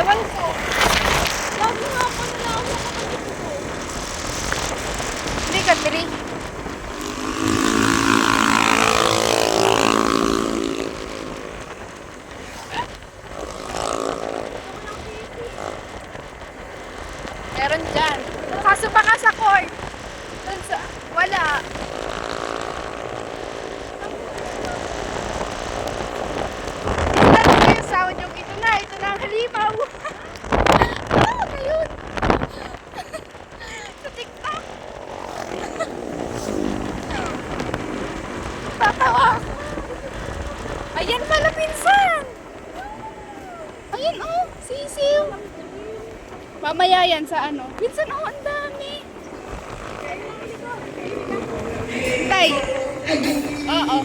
Ewan ko. Lagi nga po nila ako nakakabit ko. Hindi ka, Tiri. Meron dyan. Kaso baka sa court. Dun sa... Wala. Ito na yung sound yung ito na. Ito na ang halimaw. Ah, ayun. Sa TikTok. Tatawa ako. Ayan pala, pinsan. Ayan, oh. Sisiw. Mamaya yan sa ano. Pinsan, oh, ang dami. Tay. Oo.